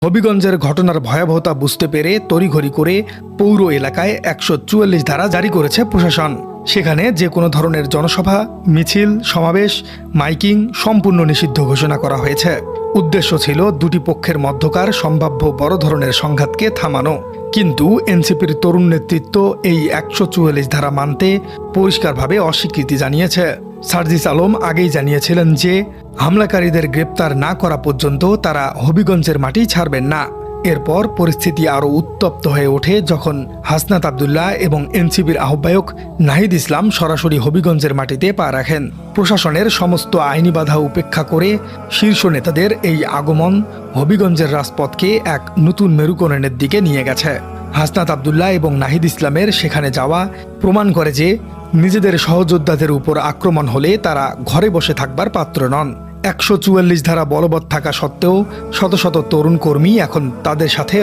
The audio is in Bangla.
হবিগঞ্জের ঘটনার ভয়াবহতা বুঝতে পেরে তড়িঘড়ি করে পৌর এলাকায় ১৪৪ ধারা জারি করেছে প্রশাসন। সেখানে যে কোনো ধরনের জনসভা, মিছিল, সমাবেশ, মাইকিং সম্পূর্ণ নিষিদ্ধ ঘোষণা করা হয়েছে। উদ্দেশ্য ছিল দুটি পক্ষের মধ্যকার সম্ভাব্য বড় ধরনের সংঘাতকে থামানো। কিন্তু এনসিপির তরুণ নেতৃত্ব এই ১৪৪ ধারা মানতে পরিষ্কারভাবে অস্বীকৃতি জানিয়েছে। সার্জিস আলম আগেই জানিয়েছিলেন যে হামলাকারীদের গ্রেপ্তার না করা পর্যন্ত তারা হবিগঞ্জের মাটি ছাড়বেন না। এরপর পরিস্থিতি আরও উত্তপ্ত হয়ে ওঠে যখন হাসনাত আবদুল্লাহ এবং এনসিপির আহ্বায়ক নাহিদ ইসলাম সরাসরি হবিগঞ্জের মাটিতে পা রাখেন। প্রশাসনের সমস্ত আইনি বাধা উপেক্ষা করে শীর্ষ নেতাদের এই আগমন হবিগঞ্জের রাজপথকে এক নতুন মেরুকরণের দিকে নিয়ে গেছে। হাসনাত আবদুল্লাহ এবং নাহিদ ইসলামের সেখানে যাওয়া প্রমাণ করে যে নিজেদের সহযোদ্ধাদের উপর আক্রমণ হলে তারা ঘরে বসে থাকবার পাত্র নন। ১৪৪ ধারা বলবৎ থাকা সত্ত্বেও শত শত তরুণ কর্মী এখন তাদের সাথে